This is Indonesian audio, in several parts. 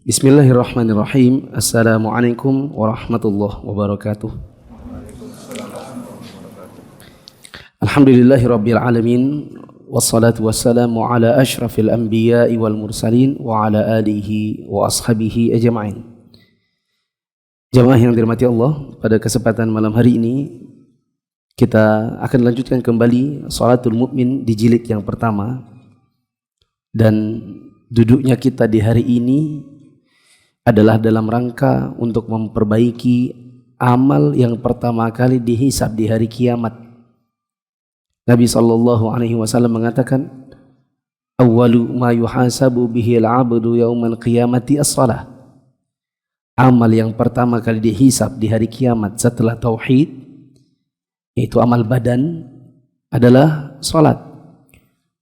Bismillahirrahmanirrahim. Assalamualaikum warahmatullahi wabarakatuh. Alhamdulillahirabbil alamin wassalatu wassalamu ala asyrafil anbiya'i wal mursalin wa ala alihi wa ashabihi ajma'in. Jamaah yang dirahmati Allah, pada kesempatan malam hari ini kita akan lanjutkan kembali Shalatul Mu'min di jilid yang pertama, dan duduknya kita di hari ini adalah dalam rangka untuk memperbaiki amal yang pertama kali dihisab di hari kiamat. Nabi SAW mengatakan, awwalu ma yuhasabu bihi al-'abdu yaumal qiyamati as-salah. Amal yang pertama kali dihisab di hari kiamat setelah tauhid, yaitu amal badan, adalah salat.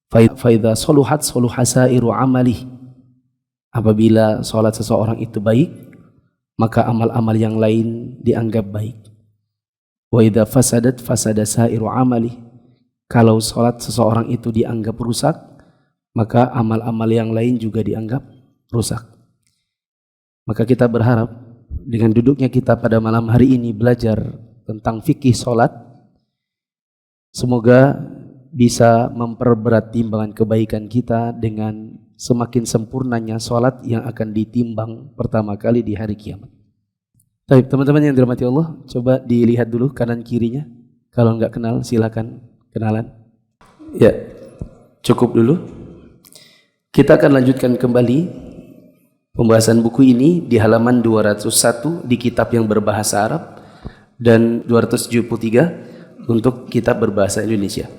Fa idza saluhat saluha sairu amalihi. Apabila salat seseorang itu baik, maka amal-amal yang lain dianggap baik. Wa idza fasadat fasada sairu amali. Kalau salat seseorang itu dianggap rusak, maka amal-amal yang lain juga dianggap rusak. Maka kita berharap dengan duduknya kita pada malam hari ini belajar tentang fikih salat, semoga bisa memperberat timbangan kebaikan kita dengan semakin sempurnanya salat yang akan ditimbang pertama kali di hari kiamat. Baik, teman-teman yang dirahmati Allah, coba dilihat dulu kanan kirinya. Kalau enggak kenal silakan kenalan. Ya, cukup dulu. Kita akan lanjutkan kembali pembahasan buku ini di halaman 201 di kitab yang berbahasa Arab dan 273 untuk kitab berbahasa Indonesia.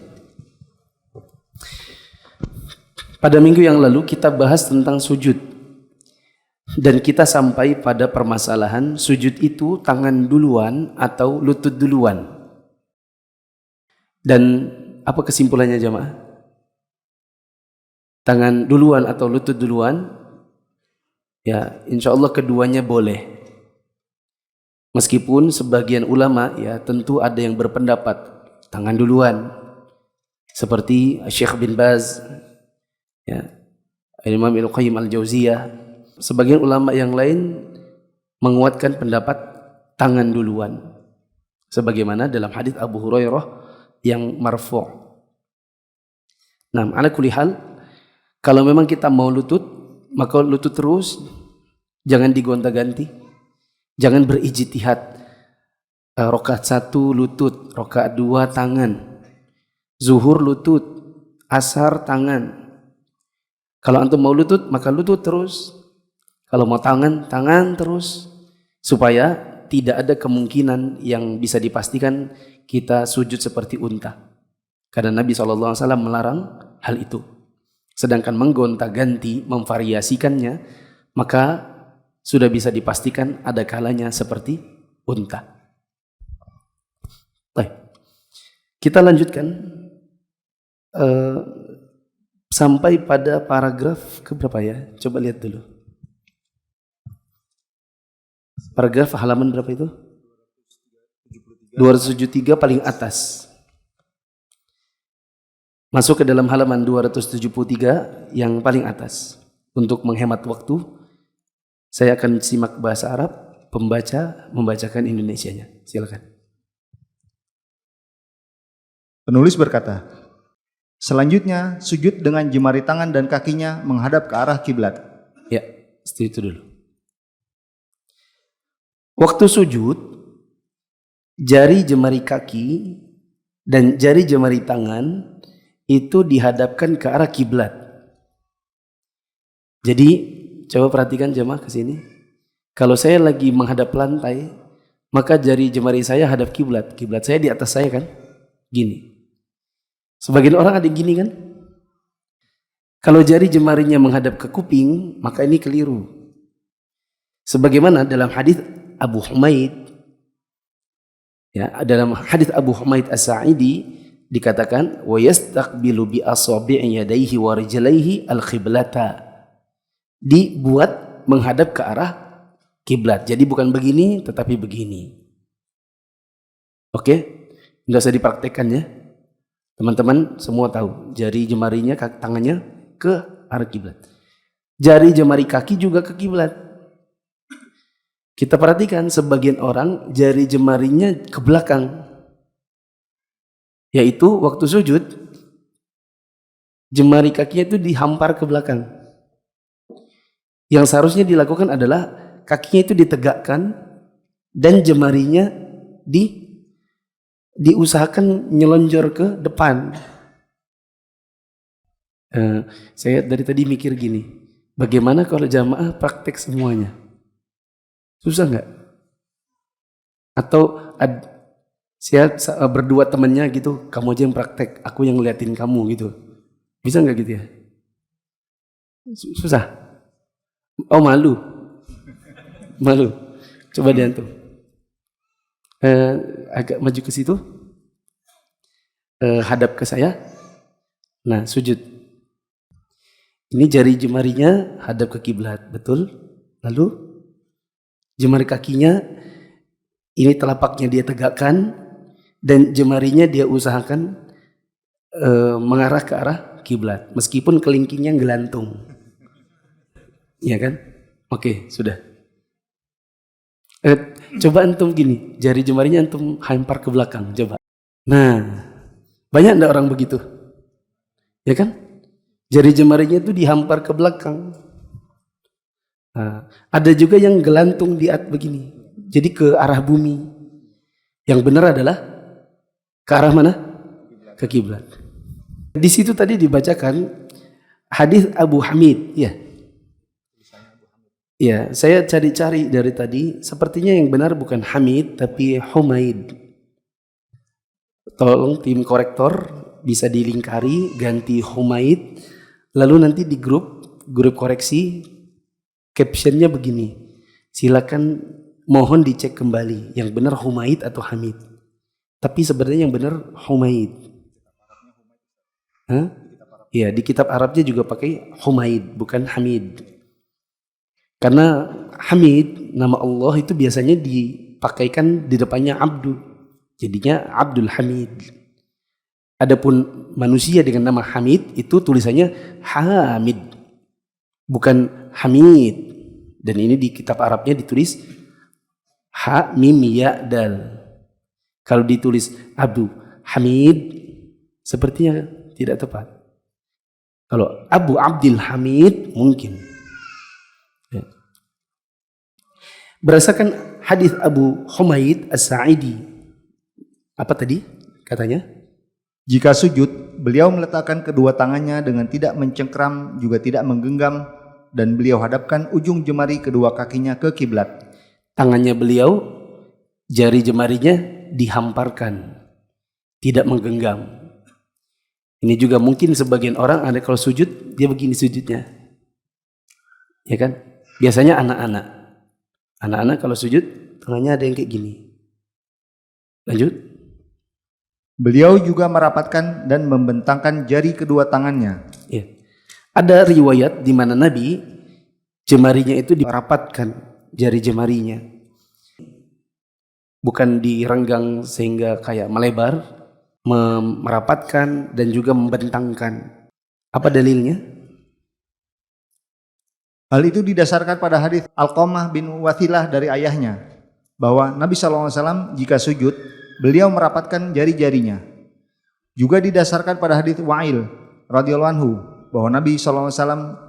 Pada minggu yang lalu kita bahas tentang sujud, dan kita sampai pada permasalahan sujud itu tangan duluan atau lutut duluan. Dan apa kesimpulannya jamaah? Tangan duluan atau lutut duluan? Ya, insya Allah keduanya boleh. Meskipun sebagian ulama ya tentu ada yang berpendapat tangan duluan, seperti Syekh bin Baz, ya, Imam Ibnu Qayyim al-Jauziyah. Sebagian ulama yang lain menguatkan pendapat tangan duluan, sebagaimana dalam hadis Abu Hurairah yang marfu'. Nah, ala kulli hal, kalau memang kita mau lutut, maka lutut terus, jangan digonta-ganti, jangan berijtihad. Rakaat 1 lutut, rakaat 2 tangan, zuhur lutut, asar tangan. Kalau antum mau lutut, maka lutut terus. Kalau mau tangan, tangan terus. Supaya tidak ada kemungkinan yang bisa dipastikan kita sujud seperti unta. Karena Nabi SAW melarang hal itu. Sedangkan menggonta-ganti, memvariasikannya, maka sudah bisa dipastikan ada kalanya seperti unta. Baik. Kita lanjutkan. Sampai pada paragraf keberapa ya? Coba lihat dulu. Paragraf halaman berapa itu? 273 paling atas. Masuk ke dalam halaman 273 yang paling atas. Untuk menghemat waktu, saya akan simak bahasa Arab, pembaca membacakan Indonesianya. Silakan. Penulis berkata, selanjutnya, sujud dengan jemari tangan dan kakinya menghadap ke arah kiblat. Ya, itu dulu. Waktu sujud, jari jemari kaki dan jari jemari tangan itu dihadapkan ke arah kiblat. Jadi, coba perhatikan jemaah ke sini. Kalau saya lagi menghadap lantai, maka jari jemari saya hadap kiblat. Kiblat saya di atas saya kan? Gini. Sebagian orang ada gini kan? Kalau jari jemarinya menghadap ke kuping, maka ini keliru. Sebagaimana dalam hadis Abu Humaid, ya, dalam hadis Abu Humaid As-Sa'idi dikatakan, wa yastaqbilu bi asabi'i yadayhi wa rijlaihi al-qiblata. Dibuat menghadap ke arah kiblat. Jadi bukan begini, tetapi begini. Oke? Enggak usah dipraktekkan ya. Teman-teman semua tahu, jari jemarinya tangannya ke arah kiblat. Jari jemari kaki juga ke kiblat. Kita perhatikan sebagian orang jari jemarinya ke belakang. Yaitu waktu sujud, jemari kakinya itu dihampar ke belakang. Yang seharusnya dilakukan adalah kakinya itu ditegakkan dan jemarinya diusahakan nyelonjor ke depan. Saya dari tadi mikir gini, bagaimana kalau jamaah praktek semuanya? Susah nggak? Atau saya berdua temannya gitu, kamu aja yang praktek, aku yang ngeliatin kamu gitu. Bisa nggak gitu ya? Susah. Oh malu. Coba diantum. Agak maju ke situ. Hadap ke saya. Nah, sujud. Ini jari jemarinya hadap ke kiblat, betul? Lalu jemari kakinya ini telapaknya dia tegakkan dan jemarinya dia usahakan mengarah ke arah kiblat meskipun kelingkingnya gelantung. Iya kan? Oke, sudah. Coba antum gini, jari jemarinya antum hampar ke belakang, coba. Nah, banyak enggak orang begitu? Ya kan? Jari jemarinya itu dihampar ke belakang. Nah, ada juga yang gelantung di atas begini, jadi ke arah bumi. Yang benar adalah ke arah mana? Ke kiblat. Di situ tadi dibacakan hadis Abu Hamid, ya. Ya, saya cari-cari dari tadi, sepertinya yang benar bukan Hamid tapi Humaid. Tolong tim korektor bisa dilingkari ganti Humaid, lalu nanti di grup koreksi captionnya begini, silakan mohon dicek kembali yang benar Humaid atau Hamid. Tapi sebenarnya yang benar Humaid. Iya, di kitab Arabnya juga pakai Humaid, bukan Hamid. Karena Hamid, nama Allah itu biasanya dipakaikan di depannya Abdu. Jadinya Abdul Hamid. Adapun manusia dengan nama Hamid itu tulisannya Hamid, bukan Hamid. Dan ini di kitab Arabnya ditulis Ha Mim Ya Dal. Kalau ditulis Abu Hamid sepertinya tidak tepat. Kalau Abu Abdul Hamid mungkin. Ya. Berdasarkan hadis Abu Humaid As-Sa'idi, apa tadi katanya? Jika sujud, beliau meletakkan kedua tangannya dengan tidak mencengkram juga tidak menggenggam, dan beliau hadapkan ujung jemari kedua kakinya ke kiblat. Tangannya beliau, jari jemarinya dihamparkan, tidak menggenggam. Ini juga mungkin sebagian orang ada kalau sujud dia begini sujudnya, ya kan? Biasanya anak-anak kalau sujud tangannya ada yang kayak gini. Lanjut. Beliau juga merapatkan dan membentangkan jari kedua tangannya. Ya. Ada riwayat di mana Nabi jemarinya itu dirapatkan, jari jemarinya. Bukan direnggang sehingga kayak melebar, merapatkan dan juga membentangkan. Apa dalilnya? Hal itu didasarkan pada hadis Alqamah bin Wathilah dari ayahnya, bahwa Nabi SAW jika sujud, beliau merapatkan jari-jarinya. Juga didasarkan pada hadis Wa'il radhiyallahu anhu, bahwa Nabi SAW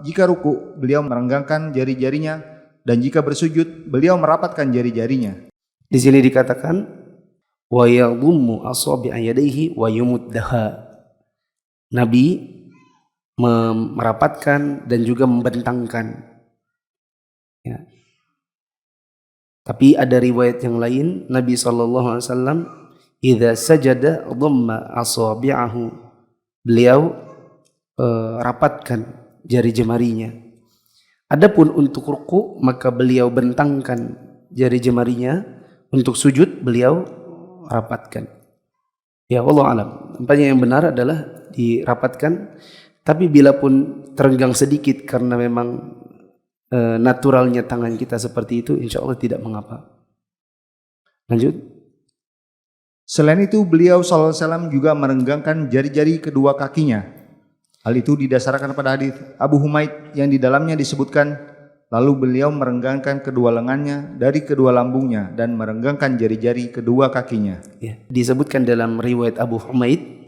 jika ruku, beliau merenggangkan jari-jarinya, dan jika bersujud, beliau merapatkan jari-jarinya. Di sini dikatakan wa yadhummu asabi'a yadayhi wa yumuddaha. Nabi merapatkan dan juga membentangkan. Ya. Tapi ada riwayat yang lain, Nabi SAW idza sajada dhamma asabi'ahu. Beliau rapatkan jari jemarinya. Adapun untuk ruku maka beliau bentangkan jari jemarinya, untuk sujud beliau rapatkan. Ya Allah alam. Nampaknya yang benar adalah dirapatkan, tapi bila pun terenggang sedikit karena memang naturalnya tangan kita seperti itu, insya Allah tidak mengapa. Lanjut. Selain itu beliau SAW juga merenggangkan jari-jari kedua kakinya. Hal itu didasarkan pada hadis Abu Humaid yang di dalamnya disebutkan Lalu beliau merenggangkan kedua lengannya dari kedua lambungnya dan merenggangkan jari-jari kedua kakinya. Ya, disebutkan dalam riwayat Abu Humaid,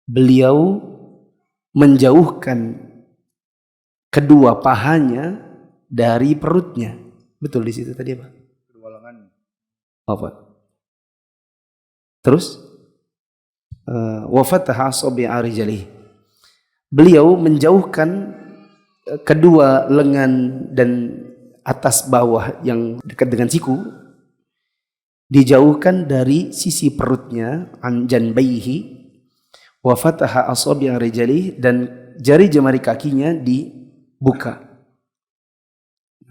beliau menjauhkan kedua pahanya dari perutnya. Betul di situ tadi apa? Kedua lengannya. Apa? Terus wa fataha asabi'a rijlihi. Beliau menjauhkan kedua lengan dan atas bawah yang dekat dengan siku, dijauhkan dari sisi perutnya, an janbaihi, wa fataha asabi'a rijlihi, dan jari jemari kakinya dibuka.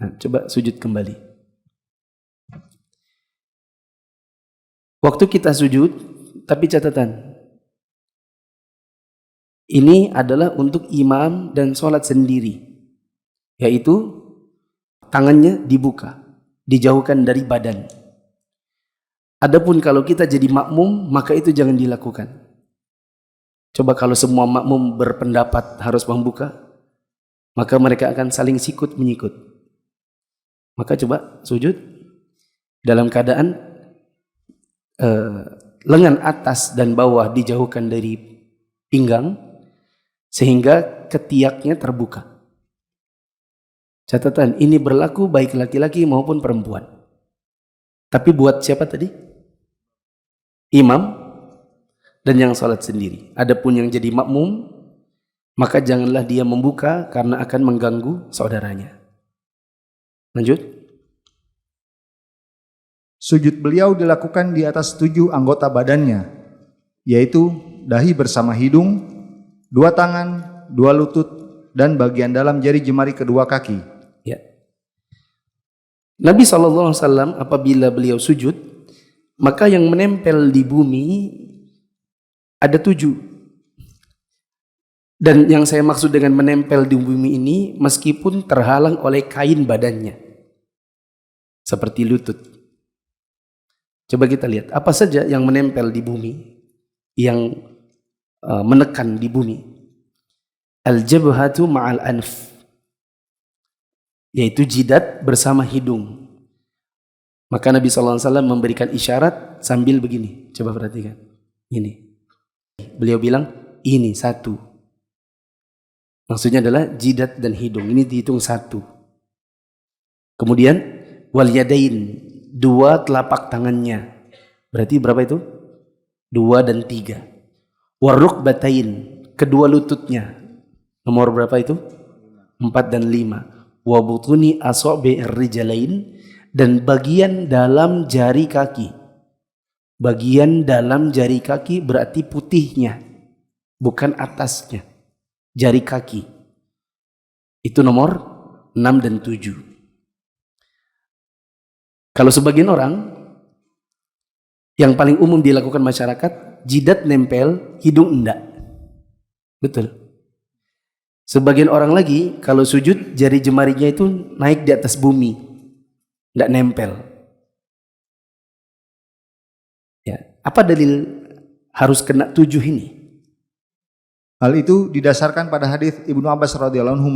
Nah, coba sujud kembali. Waktu kita sujud, tapi catatan, ini adalah untuk imam dan sholat sendiri, yaitu tangannya dibuka, dijauhkan dari badan. Adapun kalau kita jadi makmum, maka itu jangan dilakukan. Coba kalau semua makmum berpendapat harus membuka, maka mereka akan saling sikut menyikut. Maka coba sujud dalam keadaan lengan atas dan bawah dijauhkan dari pinggang, sehingga ketiaknya terbuka. Catatan, ini berlaku baik laki-laki maupun perempuan. Tapi buat siapa tadi? Imam dan yang sholat sendiri. Adapun yang jadi makmum, maka janganlah dia membuka karena akan mengganggu saudaranya. Lanjut. Sujud beliau dilakukan di atas 7 anggota badannya, yaitu dahi bersama hidung, 2 tangan, 2 lutut, dan bagian dalam jari jemari kedua kaki. Ya. Nabi SAW apabila beliau sujud, maka yang menempel di bumi ada 7. Dan yang saya maksud dengan menempel di bumi ini, meskipun terhalang oleh kain badannya, seperti lutut. Coba kita lihat, apa saja yang menempel di bumi, yang menekan di bumi. Al-jabhatu ma'al anf, yaitu jidat bersama hidung. Maka Nabi SAW memberikan isyarat sambil begini. Coba perhatikan. Ini. Beliau bilang, ini 1. Maksudnya adalah jidat dan hidung. Ini dihitung 1. Kemudian, wal yadain, 2 telapak tangannya. Berarti berapa itu? 2 dan 3. Warrukbatain, kedua lututnya. Nomor berapa itu? 4 dan 5. Wabutuni asabi'ir rijalain, dan bagian dalam jari kaki. Bagian dalam jari kaki berarti putihnya, bukan atasnya. Jari kaki. Itu nomor 6 dan 7. Kalau sebagian orang, yang paling umum dilakukan masyarakat, jidat nempel, hidung enggak. Betul. Sebagian orang lagi, kalau sujud, jari jemarinya itu naik di atas bumi, enggak nempel. Ya, apa dalil harus kena 7 ini? Hal itu didasarkan pada hadis Ibnu Abbas radhiyallahu anhu.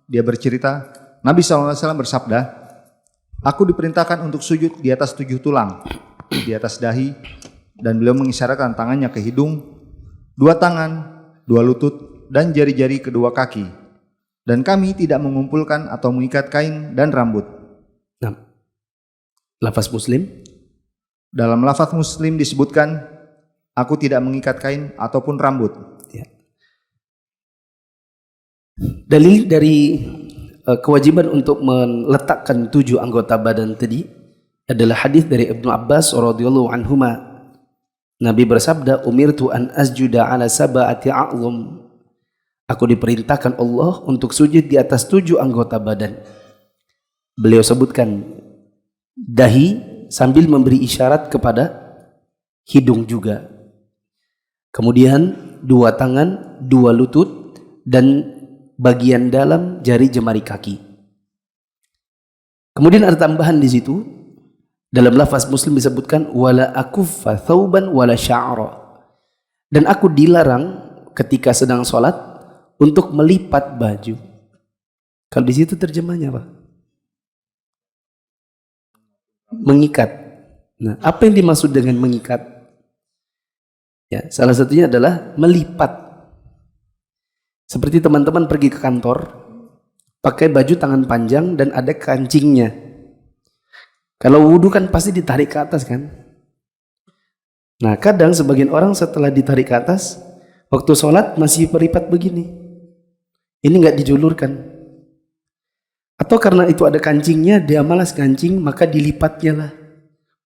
Dia bercerita, Nabi SAW bersabda, aku diperintahkan untuk sujud di atas 7 tulang, di atas dahi, dan beliau mengisyaratkan tangannya ke hidung, 2 tangan, 2 lutut, dan jari-jari kedua kaki. Dan kami tidak mengumpulkan atau mengikat kain dan rambut. Nah, lafaz Muslim. Dalam lafaz Muslim disebutkan, aku tidak mengikat kain ataupun rambut. Ya. Dalil dari kewajiban untuk meletakkan 7 anggota badan tadi adalah hadis dari Ibnu Abbas radhiyallahu anhuma. Nabi bersabda, umirtu an asjuda ala sab'ati a'zum. Aku diperintahkan Allah untuk sujud di atas 7 anggota badan. Beliau sebutkan dahi sambil memberi isyarat kepada hidung juga. Kemudian 2 tangan, 2 lutut, dan bagian dalam jari jemari kaki. Kemudian ada tambahan di situ. Dalam lafaz Muslim disebutkan wala akuffa thawban wala sya'ra. Dan aku dilarang ketika sedang sholat untuk melipat baju. Kalau di situ terjemahnya apa? mengikat. Nah, apa yang dimaksud dengan mengikat? Ya, salah satunya adalah melipat. Seperti teman-teman pergi ke kantor, pakai baju tangan panjang dan ada kancingnya. Kalau wudhu kan pasti ditarik ke atas kan? Nah, kadang sebagian orang setelah ditarik ke atas, waktu sholat masih beripat begini. Ini nggak dijulurkan. Atau karena itu ada kancingnya, dia malas kancing, maka dilipatnya lah.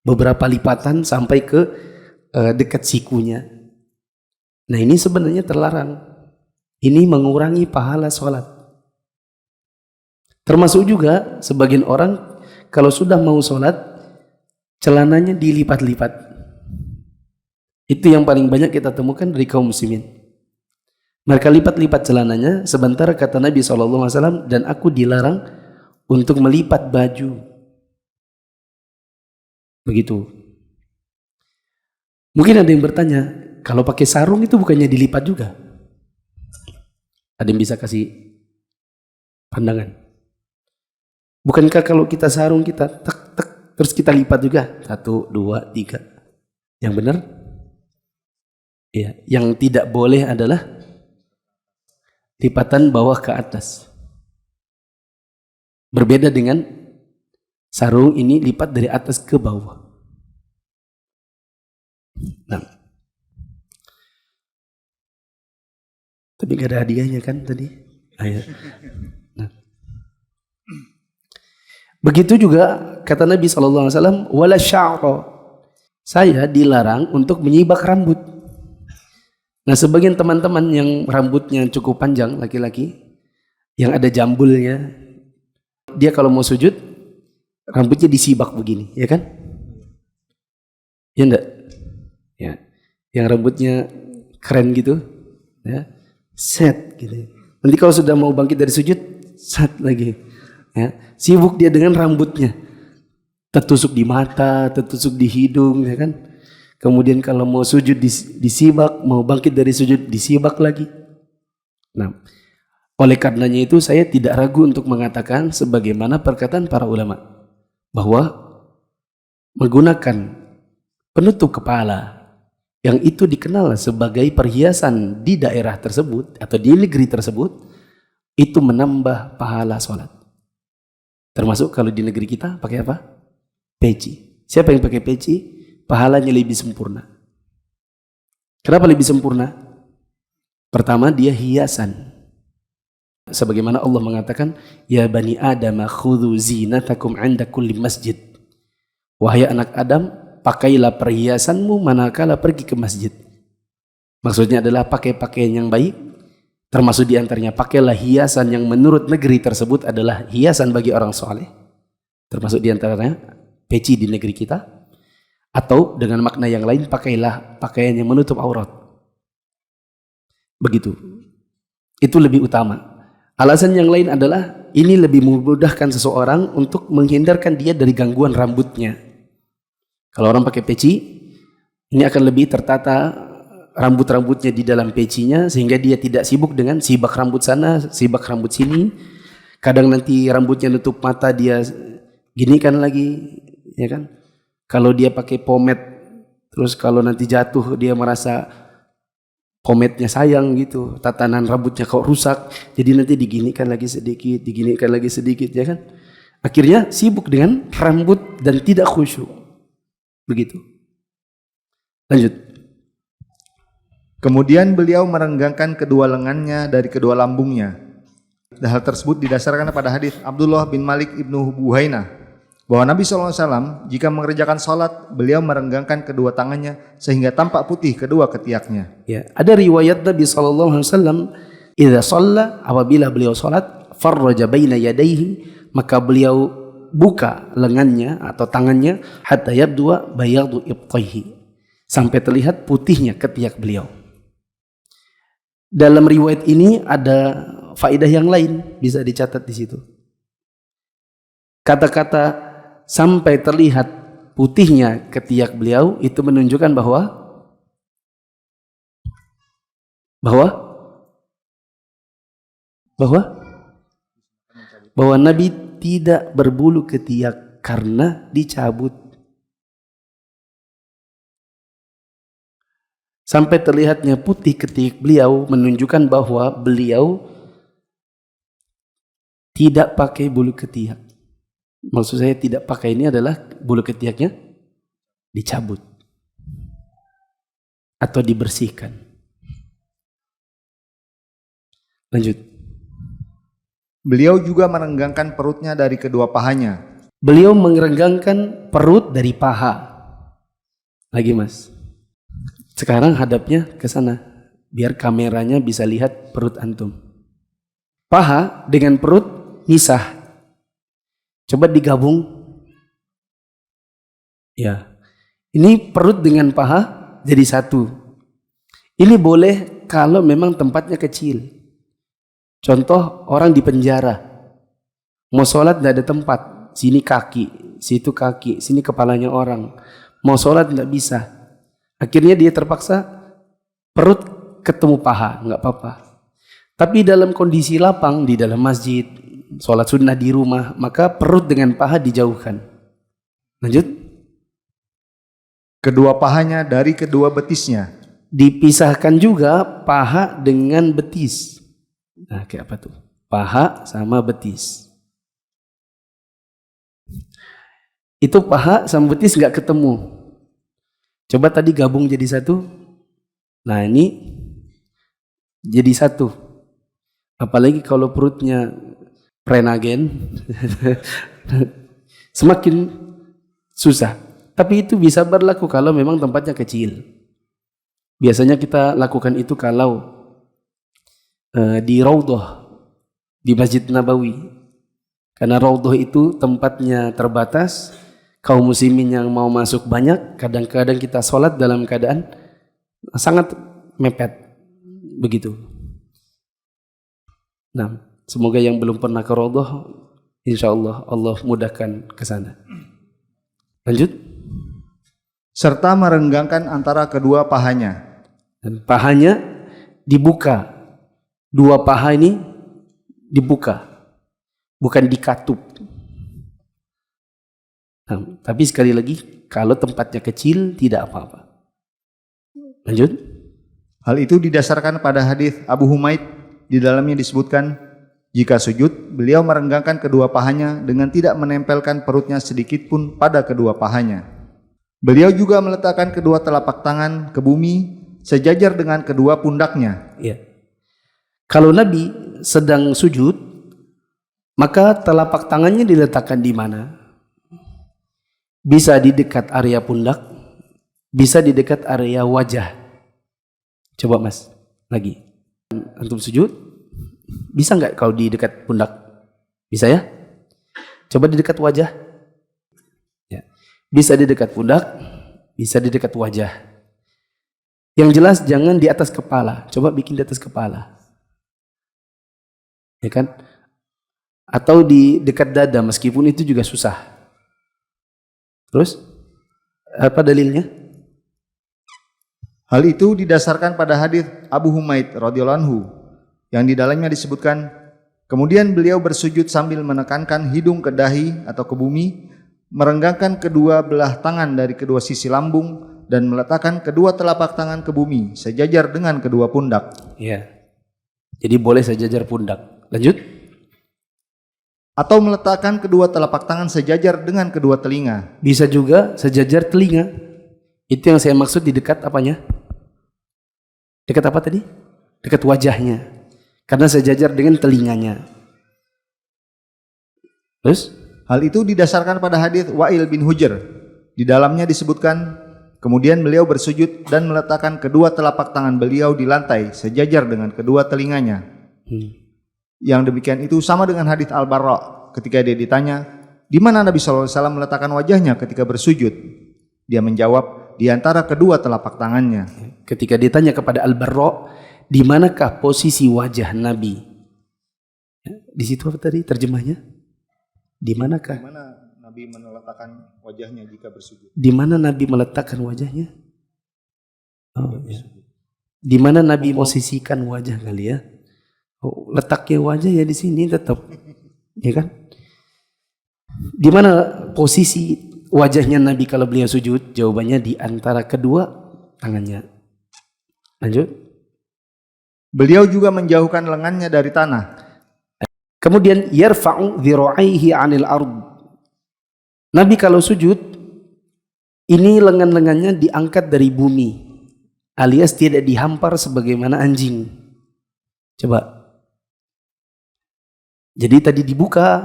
Beberapa lipatan sampai ke dekat sikunya. Nah, ini sebenarnya terlarang. Ini mengurangi pahala sholat. Termasuk juga sebagian orang kalau sudah mau sholat, celananya dilipat-lipat. Itu yang paling banyak kita temukan dari kaum muslimin. Mereka lipat-lipat celananya, sebentar kata Nabi SAW, dan aku dilarang untuk melipat baju. Begitu. Mungkin ada yang bertanya, kalau pakai sarung itu bukannya dilipat juga? Ada yang bisa kasih pandangan? Bukankah kalau kita sarung kita tek terus kita lipat juga? 1, 2, 3. Yang benar? Ya, yang tidak boleh adalah lipatan bawah ke atas. Berbeda dengan sarung, ini lipat dari atas ke bawah. Nah, tapi gak ada hadiahnya kan tadi? Ayo. Nah. Begitu juga kata Nabi SAW, wala sya'ra, saya dilarang untuk menyibak rambut. Nah, sebagian teman-teman yang rambutnya cukup panjang, laki-laki, yang ada jambulnya, dia kalau mau sujud, rambutnya disibak begini, ya kan? Ya enggak? Ya. Yang rambutnya keren gitu, ya, set gitu. Nanti kalau sudah mau bangkit dari sujud, set lagi. Ya, sibuk dia dengan rambutnya, tertusuk di mata, tertusuk di hidung, ya kan? Kemudian kalau mau sujud disibak, mau bangkit dari sujud disibak lagi. Nah, oleh karenanya itu saya tidak ragu untuk mengatakan sebagaimana perkataan para ulama bahwa menggunakan penutup kepala yang itu dikenal sebagai perhiasan di daerah tersebut atau di negeri tersebut itu menambah pahala sholat. Termasuk kalau di negeri kita pakai apa? Peci. Siapa yang pakai peci? Pahalanya lebih sempurna. Kenapa lebih sempurna? Pertama, dia hiasan. Sebagaimana Allah mengatakan, ya bani Adam khudhu zinatakum 'inda kulli masjid. Wahai anak Adam, pakailah perhiasanmu manakala pergi ke masjid. Maksudnya adalah pakai pakaian yang baik, termasuk diantaranya pakailah hiasan yang menurut negeri tersebut adalah hiasan bagi orang soleh. Termasuk diantaranya peci di negeri kita. Atau dengan makna yang lain, pakailah pakaian yang menutup aurat. Begitu. Itu lebih utama. Alasan yang lain adalah ini lebih memudahkan seseorang untuk menghindarkan dia dari gangguan rambutnya. Kalau orang pakai peci, ini akan lebih tertata rambut-rambutnya di dalam pecinya sehingga dia tidak sibuk dengan sibak rambut sana, sibak rambut sini. Kadang nanti rambutnya nutup mata dia ginikan lagi, ya kan? Kalau dia pakai pomade, terus kalau nanti jatuh dia merasa pomade-nya sayang gitu, tatanan rambutnya kok rusak, jadi nanti diginikan lagi sedikit, diginikan lagi sedikit, ya kan? Akhirnya sibuk dengan rambut dan tidak khusyuk. Begitu. Lanjut. Kemudian beliau merenggangkan kedua lengannya dari kedua lambungnya. Hal tersebut didasarkan pada hadis Abdullah bin Malik ibnu Buhainah bahwa Nabi SAW jika mengerjakan sholat, beliau merenggangkan kedua tangannya sehingga tampak putih kedua ketiaknya. Ya, ada riwayat Nabi SAW, idza shalla, apabila beliau sholat, farraja baina yadayhi, maka beliau buka lengannya atau tangannya hatta yabdua bayadu ibtayhi, sampai terlihat putihnya ketiak beliau. Dalam riwayat ini ada faedah yang lain bisa dicatat di situ. Kata-kata sampai terlihat putihnya ketiak beliau itu menunjukkan bahwa Nabi tidak berbulu ketiak karena dicabut. sampai terlihatnya putih ketik beliau menunjukkan bahwa beliau tidak pakai bulu ketiak. Maksud saya tidak pakai ini adalah bulu ketiaknya dicabut atau dibersihkan. Lanjut. Beliau juga merenggangkan perutnya dari kedua pahanya. Beliau merenggangkan perut dari paha. Lagi mas. Sekarang hadapnya ke sana, biar kameranya bisa lihat perut antum. Paha dengan perut misah. Coba digabung. Ya, ini perut dengan paha jadi satu. Ini boleh kalau memang tempatnya kecil. Contoh orang di penjara, mau sholat tidak ada tempat. Sini kaki, situ kaki, sini kepalanya orang. Mau sholat tidak bisa. Akhirnya dia terpaksa perut ketemu paha, nggak apa-apa. Tapi dalam kondisi lapang di dalam masjid, sholat sunnah di rumah, maka perut dengan paha dijauhkan. Lanjut. Kedua pahanya dari kedua betisnya. Dipisahkan juga paha dengan betis. Nah, kayak apa tuh? Paha sama betis. Itu paha sama betis nggak ketemu. Coba tadi gabung jadi satu. Nah ini jadi satu. Apalagi kalau perutnya prenagen, semakin susah. Tapi itu bisa berlaku kalau memang tempatnya kecil. Biasanya kita lakukan itu kalau di Raudhah, di Masjid Nabawi. Karena Raudhah itu tempatnya terbatas, kaum muslimin yang mau masuk banyak, kadang-kadang kita sholat dalam keadaan sangat mepet, begitu. Nah, semoga yang belum pernah ke Raudhah, insya Allah Allah mudahkan ke sana. Lanjut. Serta merenggangkan antara kedua pahanya. Dan pahanya dibuka. Dua paha ini dibuka, bukan dikatup. Nah, tapi sekali lagi, kalau tempatnya kecil tidak apa-apa. Lanjut. Hal itu didasarkan pada hadis Abu Humaid, di dalamnya disebutkan, jika sujud, beliau merenggangkan kedua pahanya dengan tidak menempelkan perutnya sedikit pun pada kedua pahanya. Beliau juga meletakkan kedua telapak tangan ke bumi sejajar dengan kedua pundaknya. Ya. Kalau Nabi sedang sujud, maka telapak tangannya diletakkan di mana? Bisa di dekat area pundak, bisa di dekat area wajah. Coba mas, lagi. Antum sujud, bisa nggak kalau di dekat pundak? Bisa ya? Coba di dekat wajah. Ya. Bisa di dekat pundak, bisa di dekat wajah. Yang jelas jangan di atas kepala. Coba bikin di atas kepala. Ya kan? Atau di dekat dada, meskipun itu juga susah. Terus apa dalilnya? Hal itu didasarkan pada hadis Abu Humaid radhiyallahu anhu yang di dalamnya disebutkan, kemudian beliau bersujud sambil menekankan hidung ke dahi atau ke bumi, merenggangkan kedua belah tangan dari kedua sisi lambung dan meletakkan kedua telapak tangan ke bumi sejajar dengan kedua pundak. Ya. Jadi boleh sejajar pundak. Lanjut. Atau meletakkan kedua telapak tangan sejajar dengan kedua telinga. Bisa juga sejajar telinga. Itu yang saya maksud di dekat apanya? Dekat apa tadi? Dekat wajahnya. Karena sejajar dengan telinganya. Terus? Hal itu didasarkan pada hadis Wa'il bin Hujr. Di dalamnya disebutkan, kemudian beliau bersujud dan meletakkan kedua telapak tangan beliau di lantai sejajar dengan kedua telinganya. Yang demikian itu sama dengan hadits Al-Barra ketika dia ditanya, di mana Nabi SAW meletakkan wajahnya ketika bersujud? Dia menjawab, di antara kedua telapak tangannya. Ketika ditanya kepada Al-Barra, di manakah posisi wajah Nabi? Di situ apa tadi terjemahnya? Di manakah? Di mana Nabi meletakkan wajahnya jika bersujud? Di mana Nabi meletakkan wajahnya? Oh, ya. Di mana Nabi posisikan wajah kali ya? Oh, letaknya wajah ya di sini tetap, ya kan? Di mana posisi wajahnya Nabi kalau beliau sujud? Jawabannya di antara kedua tangannya. Lanjut. Beliau juga menjauhkan lengannya dari tanah. Kemudian yarfa'u dhira'aihi 'anil ard. Nabi kalau sujud, ini lengan-lengannya diangkat dari bumi, alias tidak dihampar sebagaimana anjing. Coba. Jadi tadi dibuka,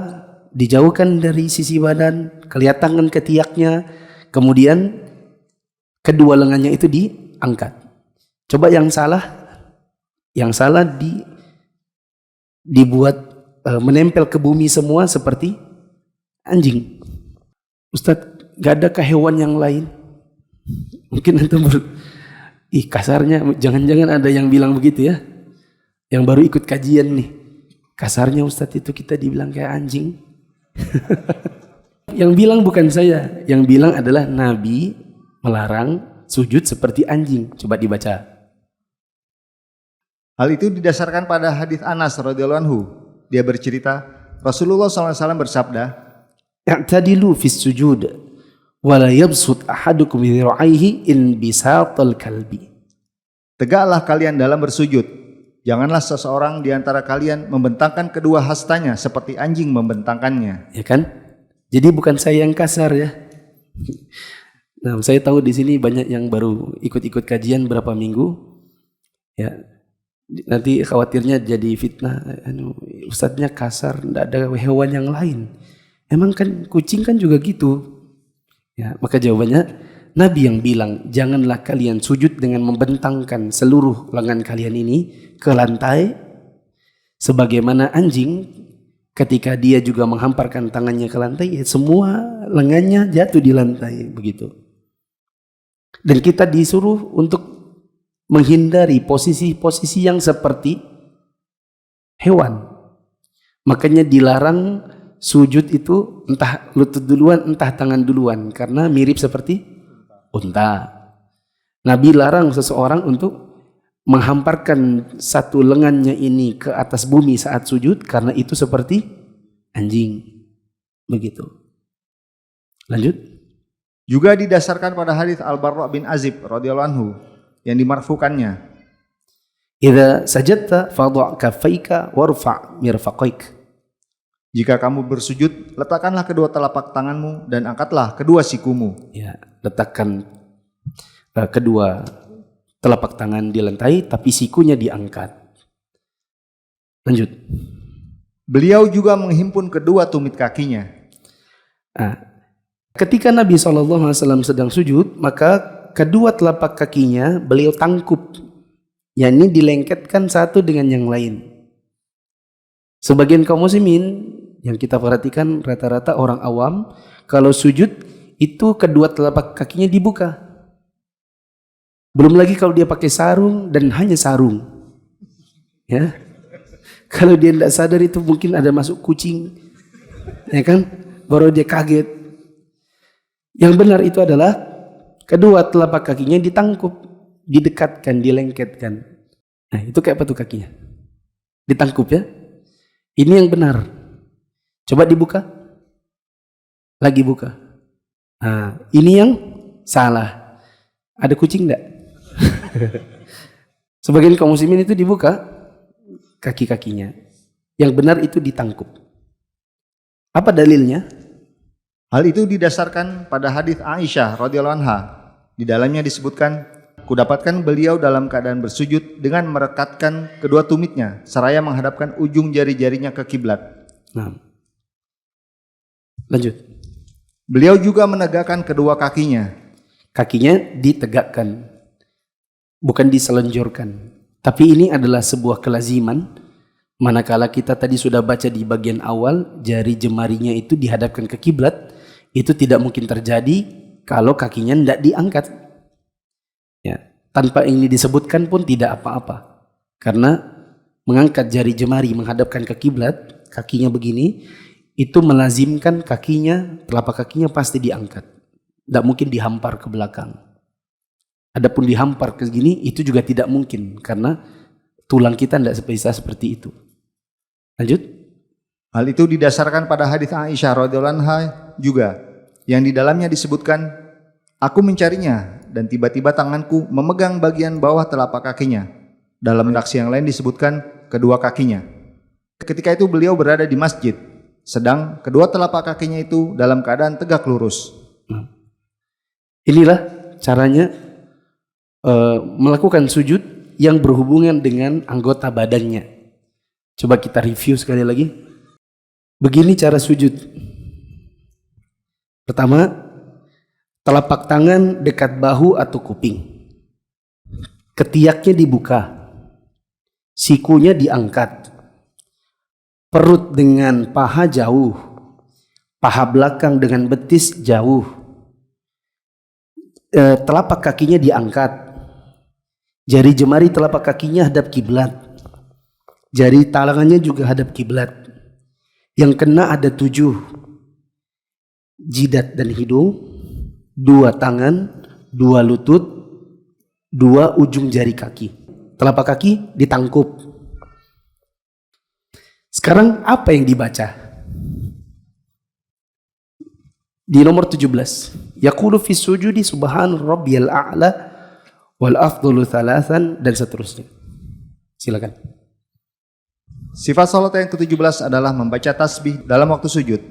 dijauhkan dari sisi badan, kelihatan ketiaknya, kemudian kedua lengannya itu diangkat. Coba yang salah dibuat menempel ke bumi semua seperti anjing. Ustadz, gak ada hewan yang lain? Mungkin itu kasarnya, jangan-jangan ada yang bilang begitu ya, yang baru ikut kajian nih. Kasarnya Ustadz itu kita dibilang kayak anjing. Yang bilang bukan saya, yang bilang adalah Nabi melarang sujud seperti anjing. Coba dibaca. Hal itu didasarkan pada hadis Anas radhiyallahu anhu. Dia bercerita, Rasulullah SAW bersabda, "I'tadilu fis sujud wa la yabsut ahadukum dhira'aihi in bisatal kalbi." Tegaklah kalian dalam bersujud. Janganlah seseorang di antara kalian membentangkan kedua hastanya seperti anjing membentangkannya. Ya kan? Jadi bukan saya yang kasar ya. Nah, saya tahu di sini banyak yang baru ikut-ikut kajian berapa minggu. Ya, nanti khawatirnya jadi fitnah. Ustadznya kasar, tidak ada hewan yang lain. Emang kan kucing kan juga gitu. Ya, maka jawabannya Nabi yang bilang, janganlah kalian sujud dengan membentangkan seluruh lengan kalian ini ke lantai, sebagaimana anjing ketika dia juga menghamparkan tangannya ke lantai, ya semua lengannya jatuh di lantai, begitu. Dan kita disuruh untuk menghindari posisi-posisi yang seperti hewan. Makanya dilarang sujud itu entah lutut duluan, entah tangan duluan, karena mirip seperti unta. Nabi larang seseorang untuk menghamparkan satu lengannya ini ke atas bumi saat sujud, karena itu seperti anjing. Begitu. Lanjut. Juga didasarkan pada hadis Al-Barra bin Azib radhiyallahu anhu yang dimarfukannya. Idza sajadta fadha' kaffaika warfa' mirfaqaik. Jika kamu bersujud, letakkanlah kedua telapak tanganmu dan angkatlah kedua sikumu. Ya, letakkan kedua telapak tangan di lantai, tapi sikunya diangkat. Lanjut. Beliau juga menghimpun kedua tumit kakinya. Nah, ketika Nabi SAW sedang sujud, maka kedua telapak kakinya beliau tangkup, yakni dilengketkan satu dengan yang lain. Sebagian kaum muslimin yang kita perhatikan rata-rata orang awam, kalau sujud itu kedua telapak kakinya dibuka. Belum lagi kalau dia pakai sarung dan hanya sarung. Ya. Kalau dia tidak sadar itu mungkin ada masuk kucing. Ya kan? Baru dia kaget. Yang benar itu adalah kedua telapak kakinya ditangkup, didekatkan, dilengketkan. Nah, itu kayak apa tuh kakinya? Ditangkup ya. Ini yang benar. Coba dibuka. Lagi buka. Nah, ini yang salah. Ada kucing enggak? Sebagian kaum muslimin itu dibuka kaki-kakinya. Yang benar itu ditangkup. Apa dalilnya? Hal itu didasarkan pada hadis Aisyah radhiyallahu anha. Di dalamnya disebutkan, kudapatkan beliau dalam keadaan bersujud dengan merekatkan kedua tumitnya seraya menghadapkan ujung jari-jarinya ke kiblat. Nah. Lanjut. Beliau juga menegakkan kedua kakinya. Kakinya ditegakkan, bukan diselenjorkan. Tapi ini adalah sebuah kelaziman. Manakala kita tadi sudah baca di bagian awal, jari jemarinya itu dihadapkan ke kiblat, itu tidak mungkin terjadi kalau kakinya tidak diangkat. Ya, tanpa ini disebutkan pun tidak apa-apa. Karena mengangkat jari jemari menghadapkan ke kiblat, kakinya begini, itu melazimkan kakinya, telapak kakinya pasti diangkat. Tidak mungkin dihampar ke belakang. Adapun dihampar ke sini itu juga tidak mungkin karena tulang kita tidak bisa seperti itu. Lanjut. Hal itu didasarkan pada hadis Aisyah radhiyallahu anha juga yang di dalamnya disebutkan Aku mencarinya dan tiba-tiba tanganku memegang bagian bawah telapak kakinya. Dalam redaksi yang lain disebutkan kedua kakinya. Ketika itu beliau berada di masjid, sedang kedua telapak kakinya itu dalam keadaan tegak lurus. Inilah caranya melakukan sujud yang berhubungan dengan anggota badannya. Coba kita review sekali lagi. Begini cara sujud. Pertama, telapak tangan dekat bahu atau kuping. Ketiaknya dibuka. Sikunya diangkat. Perut dengan paha jauh. Paha belakang dengan betis jauh. Telapak kakinya diangkat. Jari jemari telapak kakinya hadap kiblat. Jari tangannya juga hadap kiblat. Yang kena ada 7. Jidat dan hidung, 2 tangan, 2 lutut, 2 ujung jari kaki. Telapak kaki ditangkup. Sekarang apa yang dibaca? Di nomor 17. Yaqulu fi sujudi subhan rabbiyal a'la wal afdalu thalathan, dan seterusnya. Silakan. Sifat salat yang ke-17 adalah membaca tasbih dalam waktu sujud.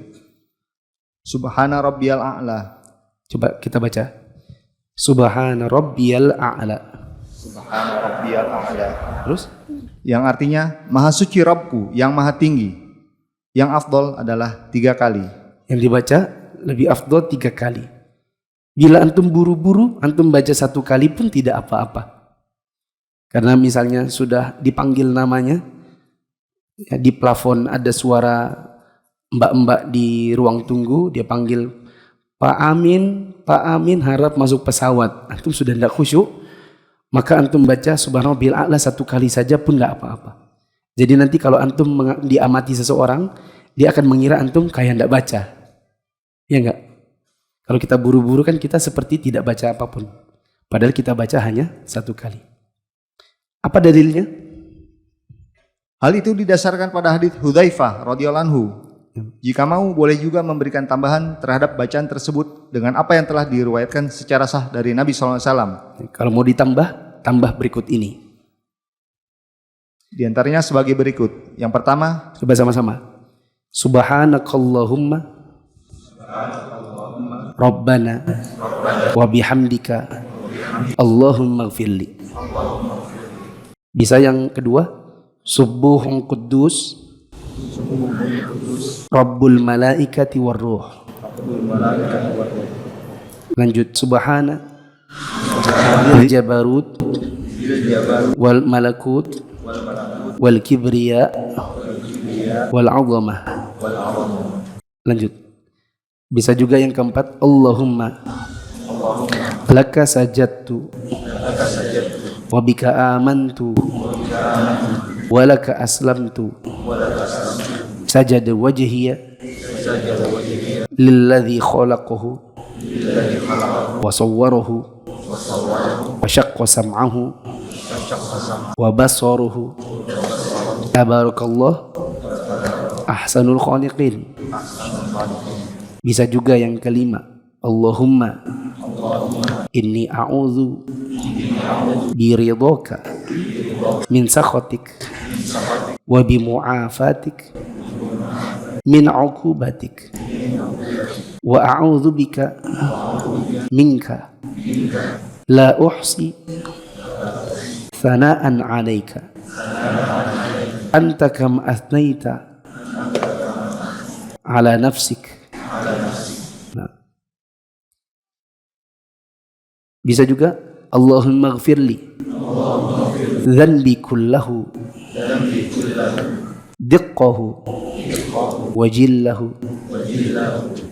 Subhana rabbiyal a'la. Coba kita baca. Subhana rabbiyal a'la. Subhana rabbiyal a'la. Terus? Yang artinya maha suci Rabbku yang maha tinggi. Yang afdol adalah 3 kali. Yang dibaca lebih afdol 3 kali. Bila antum buru-buru, antum baca 1 kali pun tidak apa-apa. Karena misalnya sudah dipanggil namanya, ya, di plafon ada suara mbak-mbak di ruang tunggu, dia panggil Pak Amin harap masuk pesawat. Antum sudah tidak khusyuk, maka antum baca subhanallah bil a'la 1 kali saja pun tidak apa-apa. Jadi nanti kalau antum diamati seseorang, dia akan mengira antum kayak tidak baca. Ya enggak? Kalau kita buru-buru kan kita seperti tidak baca apapun. Padahal kita baca hanya 1 kali. Apa dalilnya? Hal itu didasarkan pada hadits Hudzaifah radhiyallahu anhu. Jika mau boleh juga memberikan tambahan terhadap bacaan tersebut dengan apa yang telah diriwayatkan secara sah dari Nabi SAW. Kalau mau ditambah, tambah berikut ini. Di antaranya sebagai berikut. Yang pertama, coba sama-sama. Subhanakallahumma Rabbana wa bihamdika Allahumma gfirli. Bisa yang kedua? Subuhun Quddus Rabbul malaikati warruh. Lanjut. Subhana Bil jabarut wal malakut wal kibriya wal azamah. Lanjut. Bisa juga yang keempat. Allahumma laka sajadtu wa bika amantu wa laka aslamtu sajada wajhiya lilladzi khalaqahu wa sawwarahu wa syaqqa sam'ahu wa basaruhu tabarakallah ahsanul khaliqin. Bisa juga yang kelima. Allahumma inni a'udzu biridhaka min sakhatik wa bimu'afatik min 'uqubatik wa a'udzu bika minka la uhsi thana'an 'alaika anta kam athnaita 'ala nafsik. Nah. Bisa juga Allahumma gfirli dhanbi kullahu diqqahu wa jillahu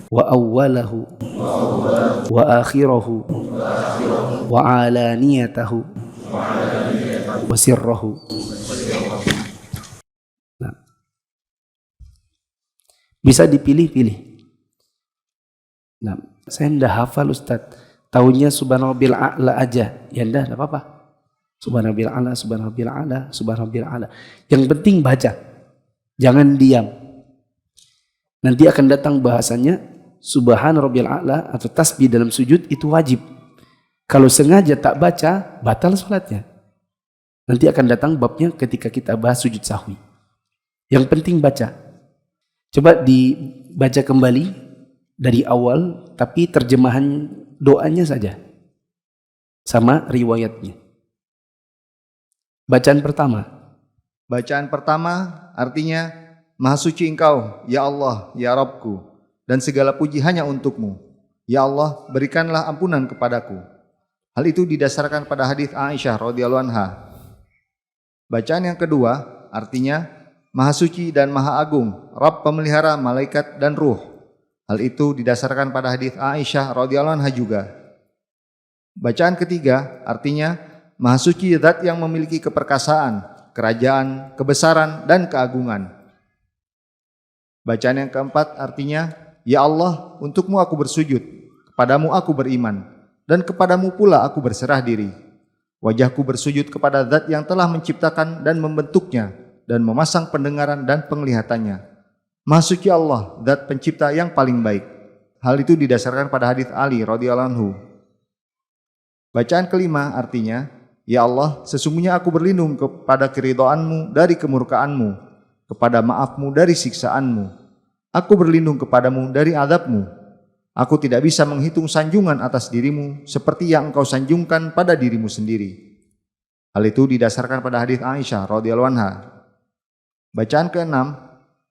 wa awwalahu wa akhirahu wa alaniyatahu wa sirrahu. Nah. Bisa dipilih-pilih. Nah, saya tidak hafal Ustaz. Taunya subhanallah a'la aja. Ya enggak apa-apa. Subhanallah a'la, subhanallah a'la, subhanallah a'la. Yang penting baca. Jangan diam. Nanti akan datang bahasanya subhanallah a'la atau tasbih dalam sujud itu wajib. Kalau sengaja tak baca, batal sholatnya. Nanti akan datang babnya ketika kita bahas sujud sahwi. Yang penting baca. Coba dibaca kembali dari awal, tapi terjemahan doanya saja sama riwayatnya. Bacaan pertama. Bacaan pertama artinya, Maha suci Engkau, ya Allah, ya Rabbku, dan segala puji hanya untukmu. Ya Allah, berikanlah ampunan kepadaku. Hal itu didasarkan pada hadis Aisyah radhiyallahu anha. Bacaan yang kedua artinya, Maha suci dan Maha agung, Rabb pemelihara malaikat dan ruh. Hal itu didasarkan pada hadis Aisyah radhiyallahu anha juga. Bacaan ketiga artinya, Maha suci zat yang memiliki keperkasaan, kerajaan, kebesaran, dan keagungan. Bacaan yang keempat artinya, ya Allah, untukmu aku bersujud, kepadamu aku beriman, dan kepadamu pula aku berserah diri. Wajahku bersujud kepada zat yang telah menciptakan dan membentuknya, dan memasang pendengaran dan penglihatannya. Maha suci Allah, zat pencipta yang paling baik. Hal itu didasarkan pada hadis Ali radhiyallahu anhu. Bacaan kelima artinya, ya Allah, sesungguhnya aku berlindung kepada keridhaanmu dari kemurkaanmu, kepada maafmu dari siksaanmu. Aku berlindung kepadamu dari azabmu. Aku tidak bisa menghitung sanjungan atas dirimu seperti yang engkau sanjungkan pada dirimu sendiri. Hal itu didasarkan pada hadis Aisyah radhiyallahu anha. Bacaan keenam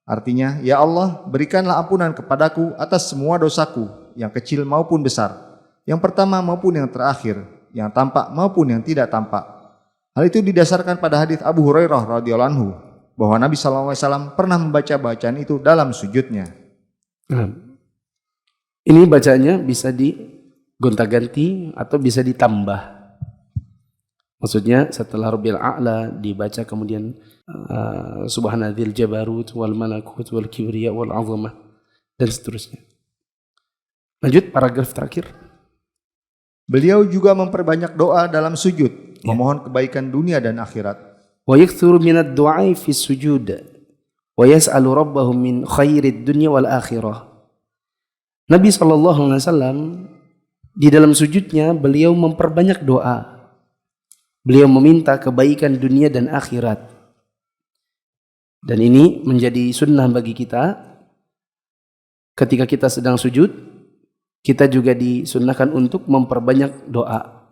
artinya, ya Allah, berikanlah ampunan kepadaku atas semua dosaku, yang kecil maupun besar, yang pertama maupun yang terakhir, yang tampak maupun yang tidak tampak. Hal itu didasarkan pada hadis Abu Hurairah radhiyallahu anhu, bahwa Nabi SAW pernah membaca bacaan itu dalam sujudnya. Ini bacaannya bisa digonta-ganti atau bisa ditambah. Maksudnya setelah Rabbil A'la dibaca kemudian Subhanadzil Jabarut wal Malakut wal Kibriya wal Azamah dan seterusnya. Lanjut paragraf terakhir. Beliau juga memperbanyak doa dalam sujud, memohon kebaikan dunia dan akhirat. Wa yakthuru minad du'ai fi sujud wa yas'alu rabbahu min khairid dunya wal akhirah. Nabi SAW di dalam sujudnya beliau memperbanyak doa. Beliau meminta kebaikan dunia dan akhirat. Dan ini menjadi sunnah bagi kita. Ketika kita sedang sujud, kita juga disunnahkan untuk memperbanyak doa.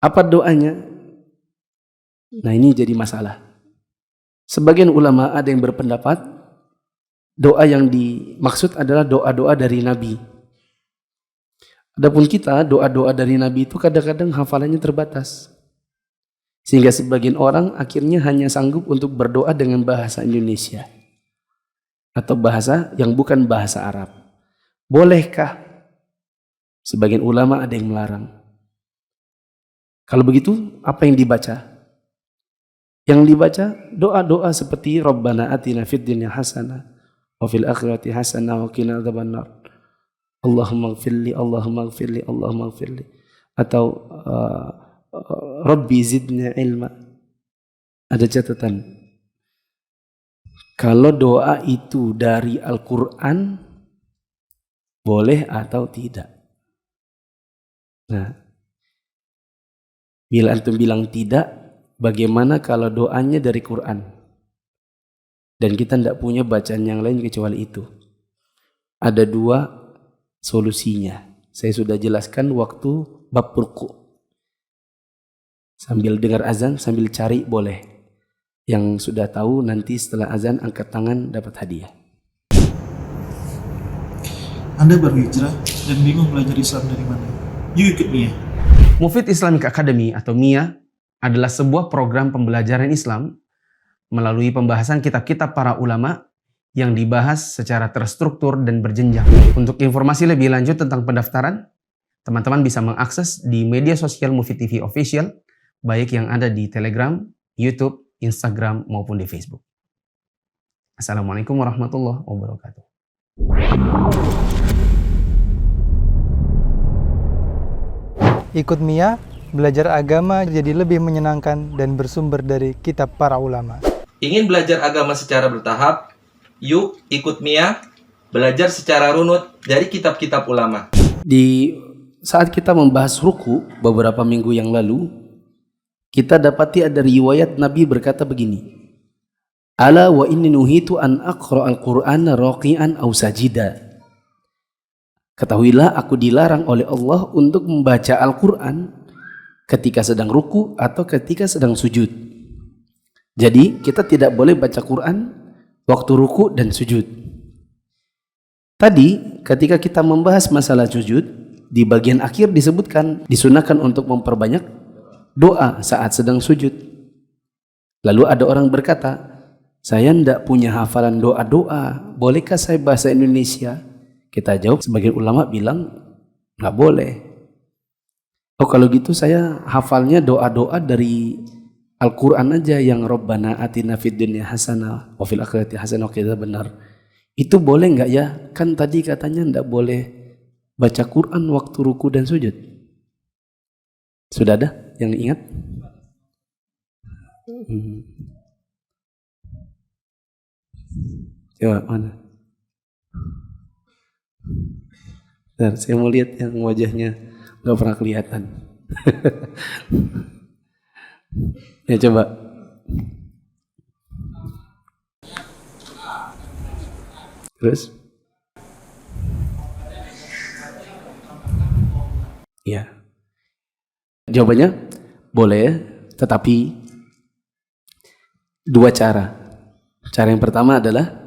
Apa doanya? Nah, ini jadi masalah. Sebagian ulama ada yang berpendapat doa yang dimaksud adalah doa-doa dari Nabi. Adapun kita, doa-doa dari Nabi itu kadang-kadang hafalannya terbatas. Sehingga sebagian orang akhirnya hanya sanggup untuk berdoa dengan bahasa Indonesia. Atau bahasa yang bukan bahasa Arab. Bolehkah? Sebagian ulama ada yang melarang. Kalau begitu, apa yang dibaca? Yang dibaca doa-doa seperti Rabbana atina fid dunya hasanah wa fil akhirati hasanah wa qina adzabannar. Allahumma ighfirli, Allahumma ighfirli, Allahumma ighfirli. Atau Rabbi zidni ilma. Ada catatan. Kalau doa itu dari Al-Quran, boleh atau tidak? Nah, bila antum bilang tidak, bagaimana kalau doanya dari Quran? Dan kita tidak punya bacaan yang lain kecuali itu. Ada dua solusinya. Saya sudah jelaskan waktu bab ruku. Sambil dengar azan, sambil cari boleh. Yang sudah tahu nanti setelah azan angkat tangan dapat hadiah. Anda baru hijrah dan bingung belajar Islam dari mana? Yuk ikut MIA. Mufid Islamic Academy atau MIA adalah sebuah program pembelajaran Islam melalui pembahasan kitab-kitab para ulama yang dibahas secara terstruktur dan berjenjang. Untuk informasi lebih lanjut tentang pendaftaran, teman-teman bisa mengakses di media sosial Mufid TV Official, baik yang ada di Telegram, YouTube, Instagram, maupun di Facebook. Assalamualaikum warahmatullahi wabarakatuh. Ikut MIA, belajar agama jadi lebih menyenangkan dan bersumber dari kitab para ulama. Ingin belajar agama secara bertahap? Yuk ikut MIA, belajar secara runut dari kitab-kitab ulama. Di saat kita membahas ruku beberapa minggu yang lalu, kita dapati ada riwayat Nabi berkata begini, ala wa inni nuhitu an aqra al-Qur'ana raqi'an aw sajida. Ketahuilah aku dilarang oleh Allah untuk membaca Al-Quran ketika sedang ruku atau ketika sedang sujud. Jadi kita tidak boleh baca Quran waktu ruku dan sujud. Tadi ketika kita membahas masalah sujud, di bagian akhir disebutkan disunahkan untuk memperbanyak doa saat sedang sujud. Lalu ada orang berkata, saya tidak punya hafalan doa-doa, bolehkah saya bahasa Indonesia? Kita jawab, sebagian ulama bilang nggak boleh. Oh kalau gitu saya hafalnya doa-doa dari Al-Quran aja yang Rabbana atina fid dunya hasanah wa fil akhirati hasanah wa qina benar. Itu boleh nggak ya? Kan tadi katanya nggak boleh baca Quran waktu ruku dan sujud. Sudah ada yang ingat? Coba mana? Bentar, saya mau lihat yang wajahnya nggak pernah kelihatan. Ya coba. Terus? Ya. Jawabannya boleh, tetapi dua cara. Cara yang pertama adalah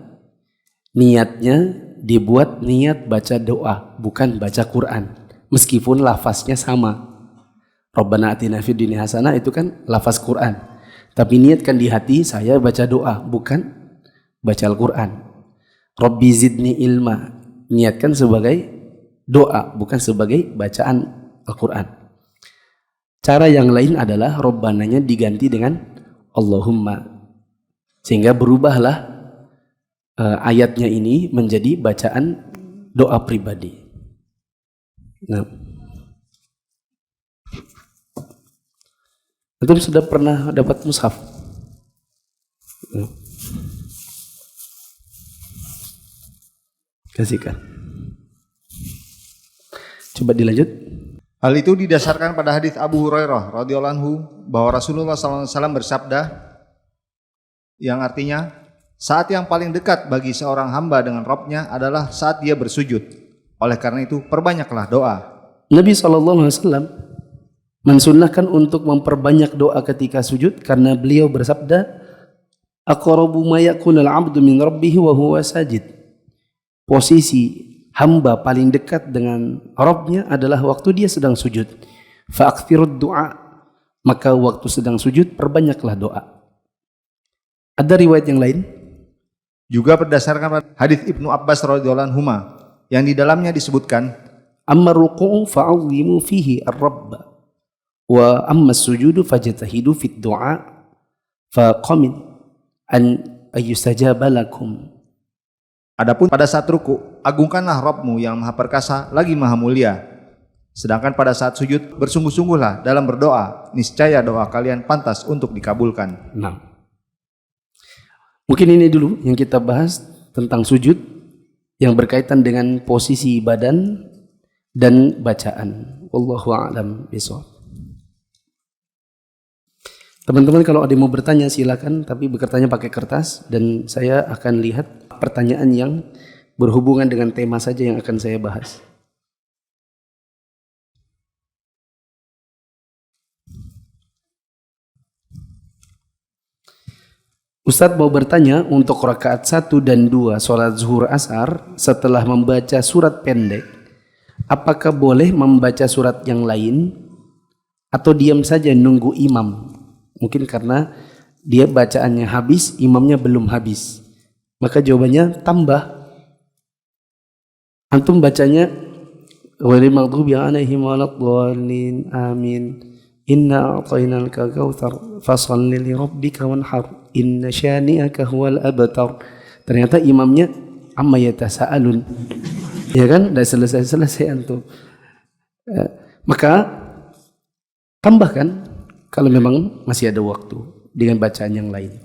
niatnya dibuat niat baca doa, bukan baca Quran. Meskipun lafaznya sama. Rabbana atina fid dunya hasanah itu kan lafaz Quran. Tapi niatkan di hati saya baca doa, bukan baca Al-Quran. Rabbi zidni ilma, niatkan sebagai doa, bukan sebagai bacaan Al-Quran. Cara yang lain adalah Rabbananya diganti dengan Allahumma, sehingga berubahlah ayatnya ini menjadi bacaan doa pribadi. Nah, antum sudah pernah dapat mushaf? Kasihkan. Coba dilanjut. Hal itu didasarkan pada hadis Abu Hurairah radhiyallahu anhu bahwa Rasulullah SAW bersabda yang artinya, saat yang paling dekat bagi seorang hamba dengan Rabb-nya adalah saat dia bersujud. Oleh karena itu, perbanyaklah doa. Nabi SAW mensunnahkan untuk memperbanyak doa ketika sujud karena beliau bersabda, aqrabu ma yakunul 'abdu min rabbih wa huwa sajid. Posisi hamba paling dekat dengan Rabb-nya adalah waktu dia sedang sujud. Fa'akthirud du'a, maka waktu sedang sujud perbanyaklah doa. Ada riwayat yang lain juga berdasarkan hadis Ibnu Abbas radhiyallahu anhuma yang di dalamnya disebutkan, amma ruku'u fa'azimu fihi ar-rabb wa amma sujudu fajtahidu fit du'a faqamin an ayustajaba lakum. Adapun pada saat ruku, agungkanlah Rabb-mu yang maha perkasa lagi maha mulia. Sedangkan pada saat sujud, bersungguh-sungguhlah dalam berdoa, niscaya doa kalian pantas untuk dikabulkan. Nah, mungkin ini dulu yang kita bahas tentang sujud yang berkaitan dengan posisi badan dan bacaan. Wallahu a'lam bishawab. Teman-teman kalau ada yang mau bertanya silakan, tapi bertanya pakai kertas dan saya akan lihat pertanyaan yang berhubungan dengan tema saja yang akan saya bahas. Ustadz mau bertanya, untuk rakaat 1 dan 2 sholat zuhur asar setelah membaca surat pendek, apakah boleh membaca surat yang lain atau diam saja nunggu imam? Mungkin karena dia bacaannya habis, imamnya belum habis. Maka jawabannya tambah. Antum bacanya ghairil maghdubi 'alaihim waladdallin amin. Inna a'tainakal kautsar fashalli li rabbika wanhar inna syani'aka huwal abtar. Ternyata imamnya amma yatasaalun. Ya kan? Sudah selesai antum. Maka tambahkan kalau memang masih ada waktu dengan bacaan yang lain.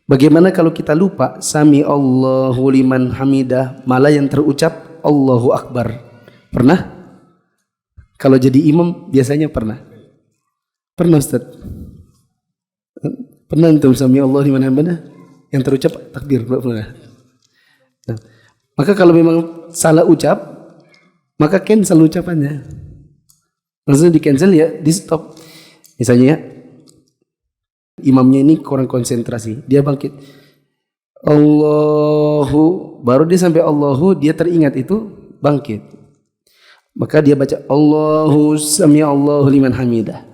Bagaimana kalau kita lupa sami Allahu liman hamidah, malah yang terucap Allahu Akbar? Pernah? Kalau jadi imam biasanya pernah. Pernah Ustaz. Pernah antum sami Allah di mana-mana yang terucap takbir pernah. Nah, maka kalau memang salah ucap, maka cancel ucapannya. Maksudnya di cancel ya, di stop. Misalnya imamnya ini kurang konsentrasi, dia bangkit Allahu, baru dia sampai Allahu, dia teringat itu bangkit. Maka dia baca Allahu sami Allahu liman hamidah.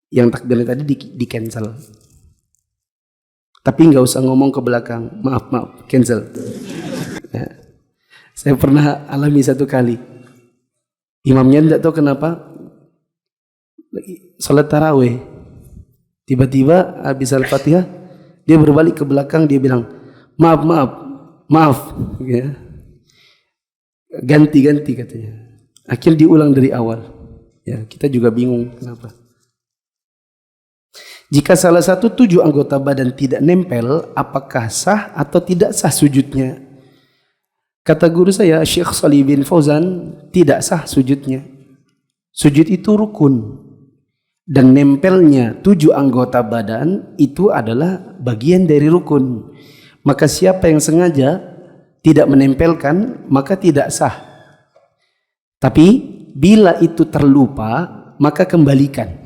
Yang takbirnya tadi di cancel. Tapi nggak usah ngomong ke belakang, maaf, cancel. Ya. Saya pernah alami satu kali. Imamnya tidak tahu kenapa salat tarawih. Tiba-tiba habis Al-Fatihah dia berbalik ke belakang, dia bilang maaf. Ya. Ganti katanya. Akhirnya diulang dari awal. Ya, kita juga bingung kenapa. Jika salah satu 7 anggota badan tidak nempel, apakah sah atau tidak sah sujudnya? Kata guru saya, Syekh Shalih bin Fauzan, tidak sah sujudnya. Sujud itu rukun. Dan nempelnya 7 anggota badan itu adalah bagian dari rukun. Maka siapa yang sengaja tidak menempelkan, maka tidak sah. Tapi bila itu terlupa, maka kembalikan.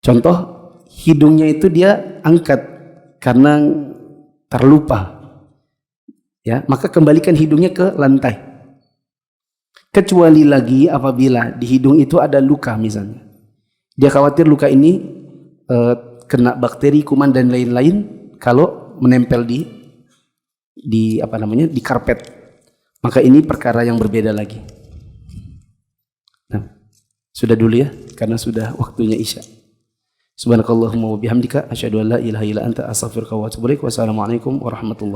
Contoh, hidungnya itu dia angkat karena terlupa. Ya, maka kembalikan hidungnya ke lantai. Kecuali lagi apabila di hidung itu ada luka misalnya. Dia khawatir luka ini kena bakteri, kuman dan lain-lain kalau menempel di karpet. Maka ini perkara yang berbeda lagi. Nah, sudah dulu ya, karena sudah waktunya Isya. Subhanakallahumma wa bihamdika asyhadu an la ilaha illa anta astaghfiruka wa atubu ilaik. Wassalamualaikum warahmatullahi wabarakatuh.